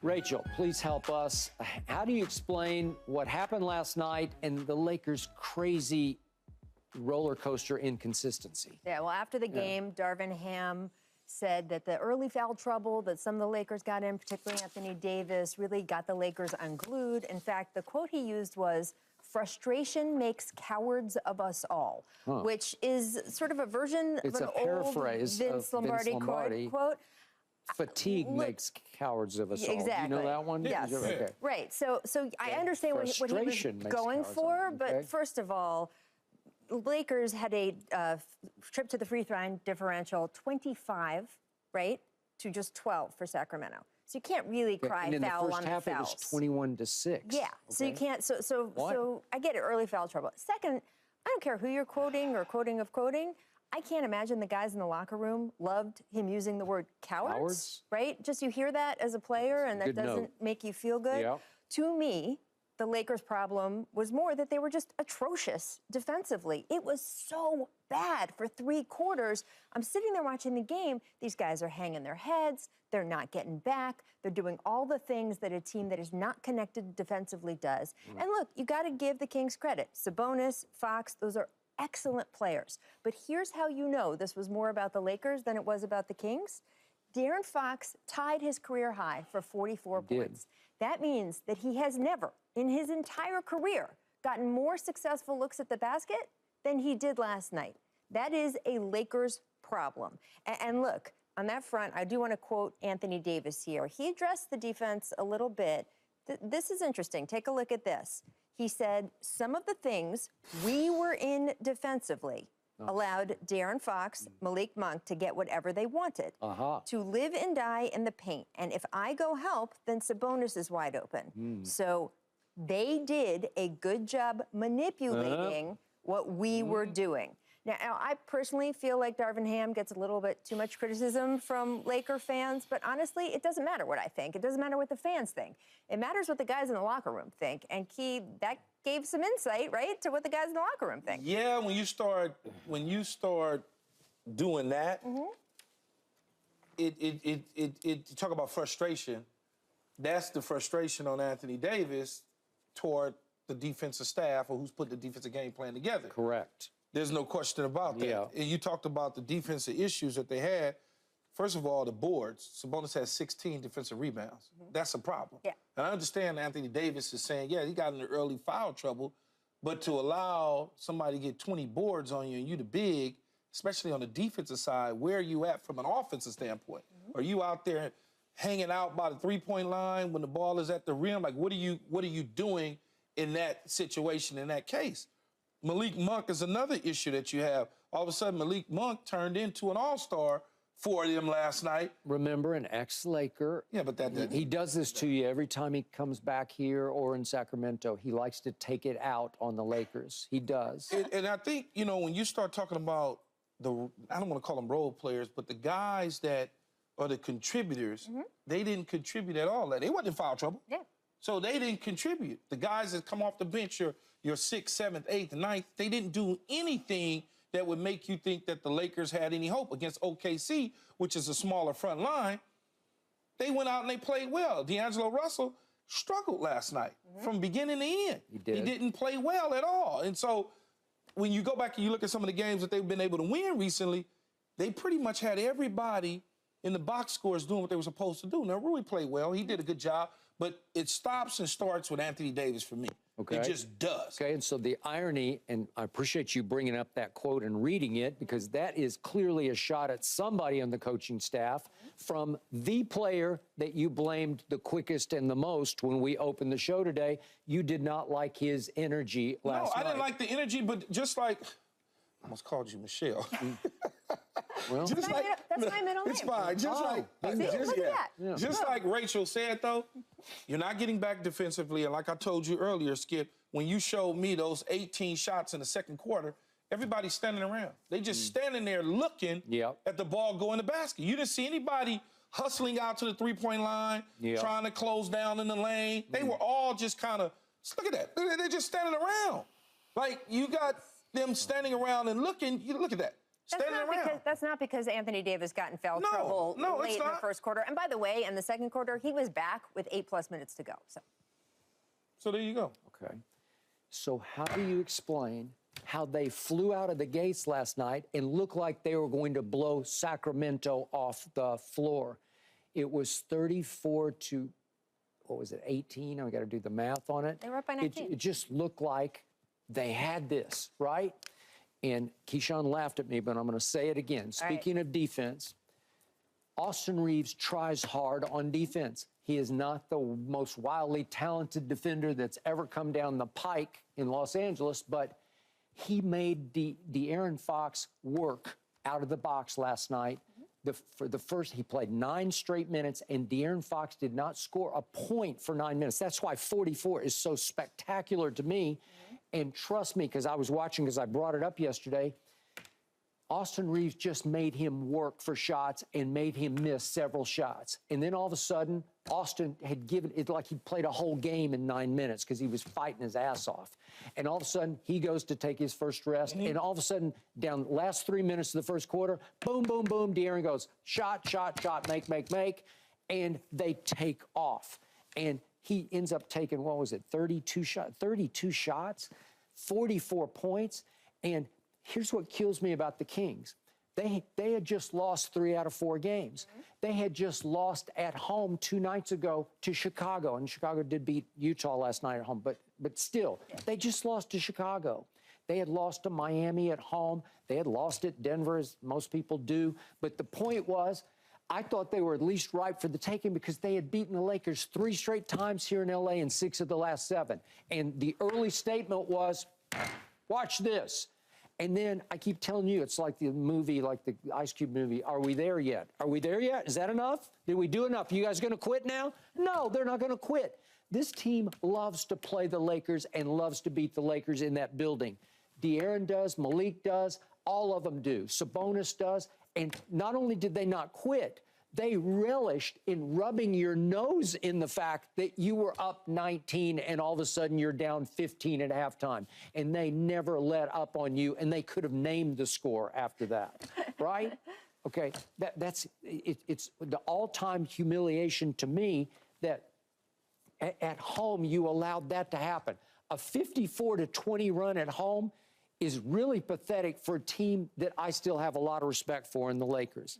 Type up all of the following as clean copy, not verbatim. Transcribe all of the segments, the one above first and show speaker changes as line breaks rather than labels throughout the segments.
Rachel, please help us. How do you explain what happened last night and the Lakers' crazy roller coaster inconsistency?
Yeah, well, after the game, Darvin Ham said that the early foul trouble that some of the Lakers got in, particularly Anthony Davis, really got the Lakers unglued. In fact, the quote he used was, "Frustration makes cowards of us all," which is sort of a version of an old Vince Lombardi quote.
Fatigue makes cowards of us all.
Exactly.
You know that one?
Yes.
Okay.
Right. So I understand what he was going for, but first of all, Lakers had a trip to the free throw line differential 25, right, to just 12 for Sacramento. So you can't really cry foul on the fouls.
In the first half, it was 21-6.
Yeah. Okay. So you can't. So I get it. Early foul trouble. Second, I don't care who you're quoting or quoting. I can't imagine the guys in the locker room loved him using the word cowards. Right? Just you hear that as a player, and that doesn't make you feel good.
Yeah.
To me, the Lakers' problem was more that they were just atrocious defensively. It was so bad for 3 quarters. I'm sitting there watching the game. These guys are hanging their heads. They're not getting back. They're doing all the things that a team that is not connected defensively does. And look, you got to give the Kings credit. Sabonis, Fox, those are excellent players. But here's how you know this was more about the Lakers than it was about the Kings. De'Aaron Fox tied his career high for 44 points. That means that he has never, in his entire career, gotten more successful looks at the basket than he did last night. That is a Lakers problem. And look, on that front, I do want to quote Anthony Davis here. He addressed the defense a little bit. This is interesting. Take a look at this. He said, some of the things we were in defensively allowed De'Aaron Fox, Malik Monk to get whatever they wanted, to live and die in the paint. And if I go help, then Sabonis is wide open. So they did a good job manipulating what we were doing. Now, I personally feel like Darvin Ham gets a little bit too much criticism from Laker fans, but honestly, it doesn't matter what I think. It doesn't matter what the fans think. It matters what the guys in the locker room think. And Key, that gave some insight, right, to what the guys in the locker room think.
Yeah, when you start doing that, it talk about frustration. That's the frustration on Anthony Davis toward the defensive staff or who's put the defensive game plan together.
Correct.
There's no question about that. Yeah. And you talked about the defensive issues that they had. First of all, the boards. Sabonis has 16 defensive rebounds. That's a problem. Yeah. And I understand Anthony Davis is saying, yeah, he got into early foul trouble, but to allow somebody to get 20 boards on you and you the big, especially on the defensive side, where are you at from an offensive standpoint? Are you out there hanging out by the three-point line when the ball is at the rim? Like, what are you doing in that situation, in that case? Malik Monk is another issue that you have. All of a sudden, Malik Monk turned into an all-star for them last night.
Remember, an ex-Laker.
Yeah, but
he does this to you every time he comes back here or in Sacramento. He likes to take it out on the Lakers. He does.
And I think, you know, when you start talking about I don't want to call them role players, but the guys that are the contributors, they didn't contribute at all. They wasn't in foul trouble. Yeah. So they didn't contribute. The guys that come off the bench, your 6th, 7th, 8th, 9th, they didn't do anything that would make you think that the Lakers had any hope against OKC, which is a smaller front line. They went out and they played well. D'Angelo Russell struggled last night from beginning to end. He didn't play well at all. And so when you go back and you look at some of the games that they've been able to win recently, they pretty much had everybody in the box scores doing what they were supposed to do. Now, Rui played well. He did a good job. But it stops and starts with Anthony Davis for me. Okay. It just does.
Okay, and so the irony, and I appreciate you bringing up that quote and reading it, because that is clearly a shot at somebody on the coaching staff from the player that you blamed the quickest and the most when we opened the show today. You did not like his energy last night.
No, I didn't like the energy, but just like, I almost called you Michelle.
Well,
that's my middle name.
It's fine. Just like Rachel said, though, you're not getting back defensively. And like I told you earlier, Skip, when you showed me those 18 shots in the second quarter, everybody's standing around. They just standing there looking at the ball go in the basket. You didn't see anybody hustling out to the three-point line, trying to close down in the lane. They were all just kind of, look at that. They're just standing around. Like, you got them standing around and looking. You look at that.
That's not because Anthony Davis got in foul trouble late in the first quarter. And by the way, in the second quarter, he was back with 8+ minutes to go.
So there you go.
Okay. So how do you explain how they flew out of the gates last night and looked like they were going to blow Sacramento off the floor? It was 34 to, what was it, 18? I got to do the math on it.
They were up by 19.
It just looked like they had this, right? And Keyshawn laughed at me, but I'm going to say it again. Speaking of defense, Austin Reeves tries hard on defense. He is not the most wildly talented defender that's ever come down the pike in Los Angeles, but he made De'Aaron Fox work out of the box last night. For the first, he played 9 straight minutes, and De'Aaron Fox did not score a point for 9 minutes. That's why 44 is so spectacular to me. And trust me, because I was watching, because I brought it up yesterday, Austin Reeves just made him work for shots and made him miss several shots. And then all of a sudden, Austin had given it like he played a whole game in 9 minutes because he was fighting his ass off. And all of a sudden, he goes to take his first rest. And all of a sudden, down the last 3 minutes of the first quarter, boom, boom, boom, De'Aaron goes, shot, shot, shot, make, make, make. And they take off. And he ends up taking, what was it, 32 shots, 44 points. And here's what kills me about the Kings. They had just lost 3 out of 4 games. They had just lost at home 2 nights ago to Chicago. And Chicago did beat Utah last night at home. But still, they just lost to Chicago. They had lost to Miami at home. They had lost at Denver, as most people do. But the point was, I thought they were at least ripe for the taking because they had beaten the Lakers 3 straight times here in L.A. and 6 of the last 7. And the early statement was, watch this. And then I keep telling you, it's like the movie, like the Ice Cube movie. Are we there yet? Are we there yet? Is that enough? Did we do enough? You guys going to quit now? No, they're not going to quit. This team loves to play the Lakers and loves to beat the Lakers in that building. De'Aaron does, Malik does, all of them do. Sabonis does. And not only did they not quit, they relished in rubbing your nose in the fact that you were up 19 and all of a sudden you're down 15 at halftime. And they never let up on you, and they could have named the score after that, right? Okay, it's the all-time humiliation to me that at home you allowed that to happen. A 54-20 run at home is really pathetic for a team that I still have a lot of respect for in the Lakers.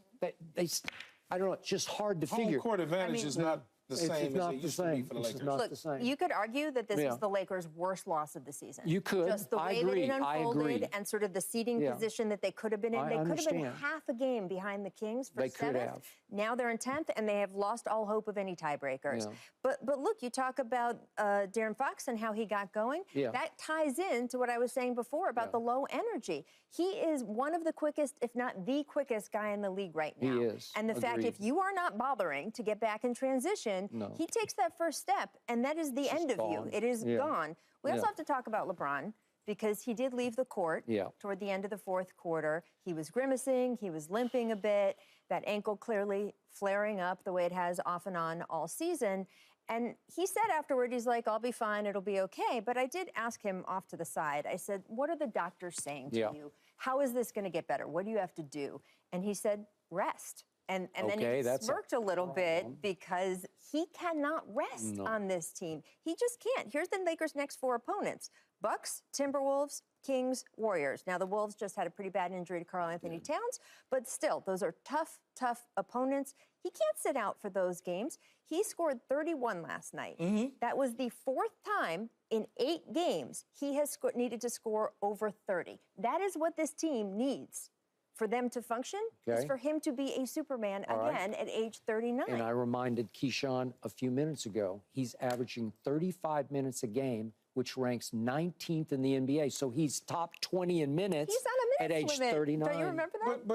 I don't know, it's just hard to figure.
Home court advantage is not the same as it used to be for the Lakers.
Look, you could argue that this is the Lakers' worst loss of the season.
You could.
Just the way that it unfolded and sort of the seating position that they could have been in. They could have been half a game behind the Kings for 7th. Now they're in 10th, and they have lost all hope of any tiebreakers. But look, you talk about De'Aaron Fox and how he got going. That ties into what I was saying before about the low energy. He is one of the quickest, if not the quickest guy in the league right now.
He is.
And the fact, if you are not bothering to get back in transition, he takes that first step, and that is the end of you. It is gone. We also have to talk about LeBron, because he did leave the court toward the end of the 4th quarter. He was grimacing. He was limping a bit. That ankle clearly flaring up the way it has off and on all season. And he said afterward, he's like, I'll be fine, it'll be okay. But I did ask him off to the side. I said, what are the doctors saying to you? How is this going to get better? What do you have to do? And he said, rest. And then he smirked a little bit because he cannot rest on this team. He just can't. Here's the Lakers' next 4 opponents: Bucks, Timberwolves, Kings, Warriors. Now, the Wolves just had a pretty bad injury to Karl Anthony Towns, but still, those are tough, tough opponents. He can't sit out for those games. He scored 31 last night. That was the 4th time in 8 games he has needed to score over 30. That is what this team needs for them to function, is for him to be a Superman again at age 39.
And I reminded Keyshawn a few minutes ago, he's averaging 35 minutes a game, which ranks 19th in the NBA. So he's top 20 in minutes at age 39.
Don't you remember that?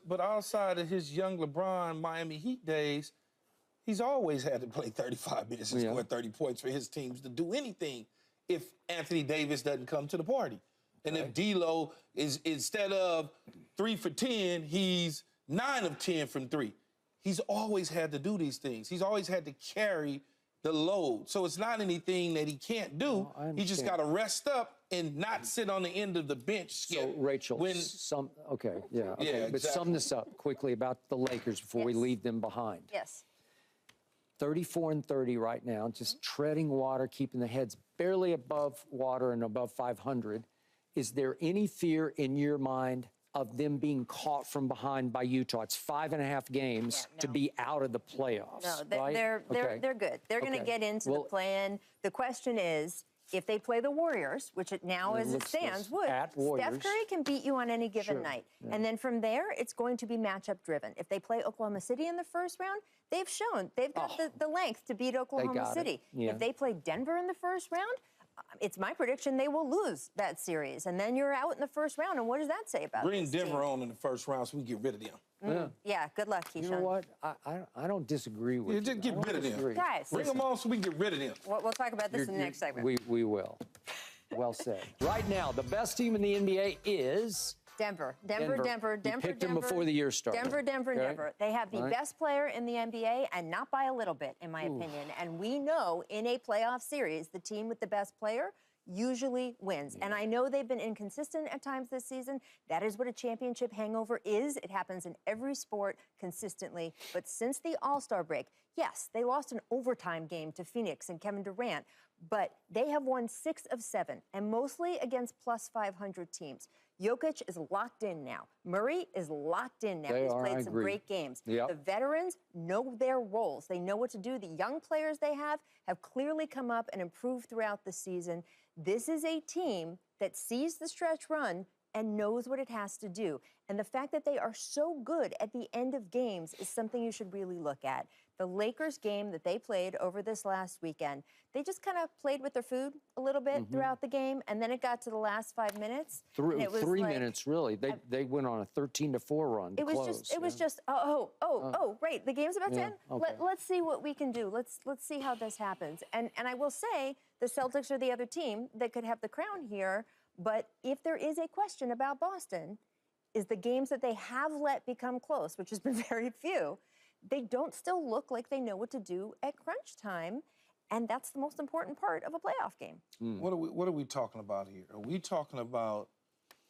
But outside of his young LeBron Miami Heat days, he's always had to play 35 minutes and score 30 points for his teams to do anything if Anthony Davis doesn't come to the party. And if D'Lo is, instead of 3 for 10, he's 9 of 10 from 3. He's always had to do these things. He's always had to carry the load. So it's not anything that he can't do. He just got to rest up and not sit on the end of the bench.
So, Rachel, okay, yeah. But
exactly.
sum this up quickly about the Lakers before we leave them behind.
Yes.
34-30 right now, just treading water, keeping the heads barely above water and above 500. Is there any fear in your mind of them being caught from behind by Utah? It's 5.5 games to be out of the playoffs.
No,
right?
they're good. They're going to get into the play-in. The question is, if they play the Warriors, which it now as it stands would, Steph Curry can beat you on any given night. Yeah. And then from there, it's going to be matchup driven. If they play Oklahoma City in the first round, they've shown they've got the length to beat Oklahoma City. Yeah. If they play Denver in the first round, it's my prediction they will lose that series. And then you're out in the first round. And what does that say about
Bring
this
Denver
team?
on in the first round so we get rid of them.
Yeah, good luck, Keyshawn.
You know what? I don't disagree with you.
Just get rid of them.
Guys,
bring them on so we can get rid of them.
We'll talk about this in the next segment.
We will. Well said. Right now, the best team in the NBA is...
Denver.
You picked them before the year started.
Denver. They have the best player in the NBA, and not by a little bit, in my opinion. And we know in a playoff series, the team with the best player usually wins. And I know they've been inconsistent at times this season. That is what a championship hangover is. It happens in every sport consistently. But since the All-Star break, yes, they lost an overtime game to Phoenix and Kevin Durant, but they have won 6 of 7, and mostly against plus 500 teams. Jokic is locked in now. Murray is locked in now. He's played some great games.
Yep.
The veterans know their roles. They know what to do. The young players they have clearly come up and improved throughout the season. This is a team that sees the stretch run and knows what it has to do. And the fact that they are so good at the end of games is something you should really look at. The Lakers game that they played over this last weekend, they just kind of played with their food a little bit throughout the game, and then it got to the last 5 minutes.
It was 3 minutes, really. They went on a 13-4 run to close.
It was just, right, the game's about to end. Okay. Let's see what we can do. Let's see how this happens. And I will say, the Celtics are the other team that could have the crown here, but if there is a question about Boston, is the games that they have let become close, which has been very few, they don't still look like they know what to do at crunch time, and that's the most important part of a playoff game.
What are we talking about here? Are we talking about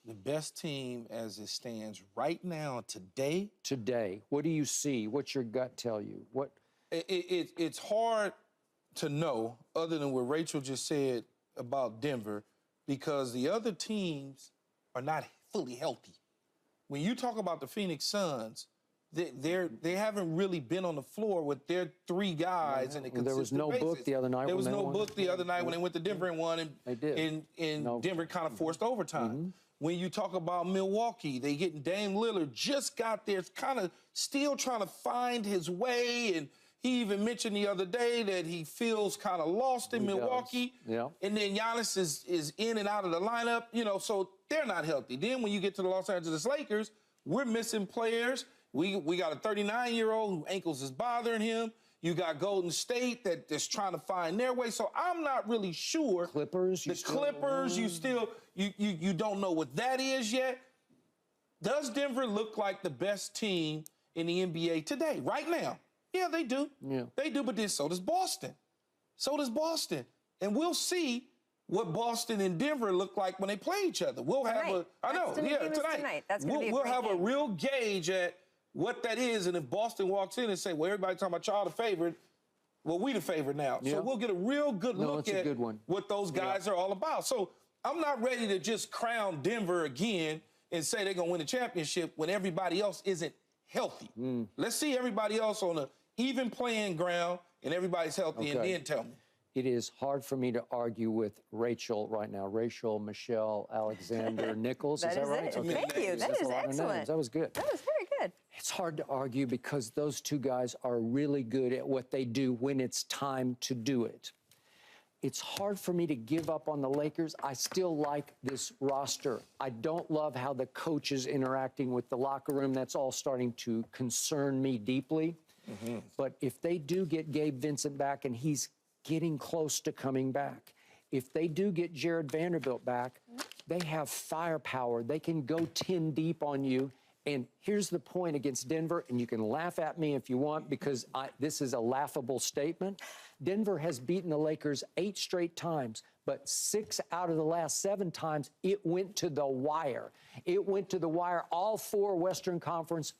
the best team as it stands right now, today?
Today. What do you see? What's your gut tell you? What?
It's hard to know, other than what Rachel just said about Denver, because the other teams are not fully healthy. When you talk about the Phoenix Suns, they haven't really been on the floor with their 3 guys in a consistent
There was no
basis.
book the other night.
There was no book the other night when they went to Denver and won, and Denver kind of forced overtime. When you talk about Milwaukee, they getting Dame Lillard, just got there, kind of still trying to find his way, and he even mentioned the other day that he feels kind of lost in Milwaukee.
Yeah.
And then Giannis is in and out of the lineup, so they're not healthy. Then when you get to the Los Angeles Lakers, we're missing players. We got a 39-year-old whose ankles is bothering him. You got Golden State that's trying to find their way. So I'm not really sure.
Clippers.
You don't know what that is yet. Does Denver look like the best team in the NBA today, right now? Yeah, they do.
Yeah.
They do, but then so does Boston. And we'll see what Boston and Denver look like when they play each other. We'll have
tonight. That's gonna be a
we'll
great
have
game.
a real gauge at what that is, and if Boston walks in and say, well, everybody talking about y'all the favorite, well, we the favorite now.
Yeah.
So we'll get a real good look at what those guys are all about. So I'm not ready to just crown Denver again and say they're going to win the championship when everybody else isn't healthy. Let's see everybody else on an even playing ground and everybody's healthy, and then tell me.
It is hard for me to argue with Rachel right now. Rachel, Michelle, Alexander, Nichols. Is that right?
Okay. Thank you. That is excellent.
That was good.
That was very good.
It's hard to argue because those 2 guys are really good at what they do when it's time to do it. It's hard for me to give up on the Lakers. I still like this roster. I don't love how the coach is interacting with the locker room. That's all starting to concern me deeply. But if they do get Gabe Vincent back, and he's getting close to coming back, if they do get Jared Vanderbilt back, they have firepower. They can go 10 deep on you And here's the point against Denver, and you can laugh at me if you want because this is a laughable statement. Denver has beaten the Lakers 8 straight times, but 6 out of the last 7 times it went to the wire. It went to the wire. All 4 Western Conference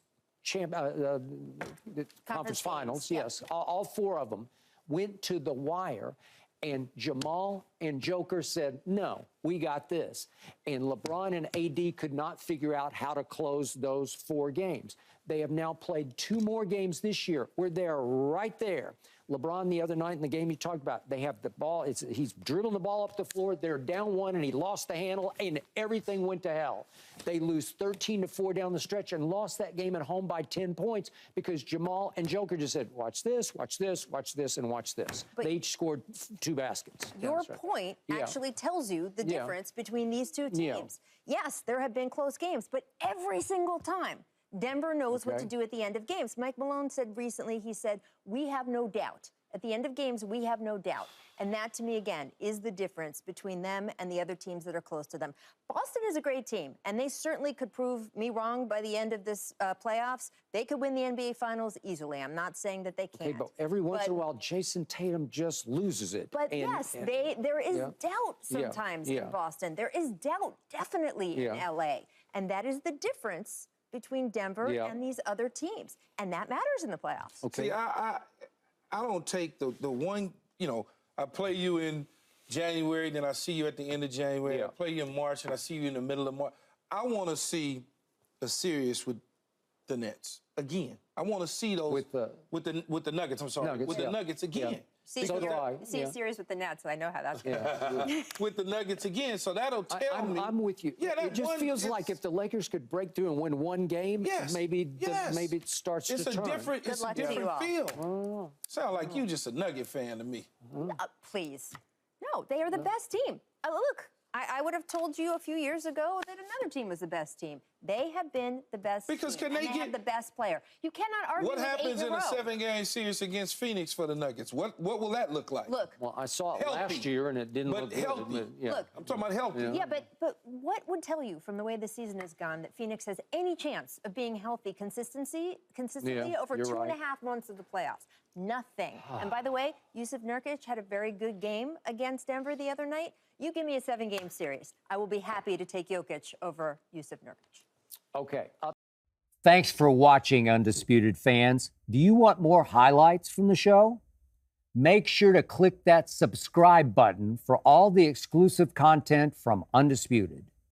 conference finals, yes, all 4 of them went to the wire. And Jamal and Joker said, no, we got this. And LeBron and AD could not figure out how to close those 4 games. They have now played 2 more games this year where they're right there. LeBron the other night in the game you talked about, they have the ball, he's dribbling the ball up the floor, they're down 1 and he lost the handle and everything went to hell. They lose 13-4 down the stretch and lost that game at home by 10 points because Jamal and Joker just said, watch this, watch this, watch this, and watch this. But they each scored 2 baskets.
Your point actually tells you the difference between these 2 teams. Yes, there have been close games, but every single time, Denver knows what to do at the end of games. Mike Malone said recently, he said, we have no doubt. At the end of games, we have no doubt. And that, to me, again, is the difference between them and the other teams that are close to them. Boston is a great team, and they certainly could prove me wrong by the end of this playoffs. They could win the NBA Finals easily. I'm not saying that they can't.
Okay, but every once in a while, Jason Tatum just loses it.
But there is doubt sometimes in Boston. There is doubt definitely in LA. And that is the difference between Denver and these other teams. And that matters in the playoffs.
Okay. See, I don't take the one, I play you in January, then I see you at the end of January. I play you in March, and I see you in the middle of March. I want to see a series with the Nets again. I want to see those with the Nuggets. I'm sorry, with the Nuggets again.
See, see a series with the Nets, so I know how that's going to go.
With the Nuggets again, so that'll tell me.
I'm with you. Yeah, it just feels like if the Lakers could break through and win 1 game, maybe it starts to turn.
It's a different feel. Sound like you just a Nugget fan to me.
Please. No, they are the best team. Look, I would have told you a few years ago that another team was the best team. They have been the best team, and they have the best player. You cannot argue with 8 in a row.
What happens in a 7-game series against Phoenix for the Nuggets? What will that look like?
Look.
Well, I saw it last year, and it didn't look good.
Look,
I'm talking about healthy.
Yeah, but what would tell you from the way the season has gone that Phoenix has any chance of being healthy consistently over 2.5 months of the playoffs? Nothing. And by the way, Yusuf Nurkic had a very good game against Denver the other night. You give me a 7-game series. I will be happy to take Jokic over Yusuf Nurkic.
Okay. Thanks for watching, Undisputed fans. Do you want more highlights from the show? Make sure to click that subscribe button for all the exclusive content from Undisputed.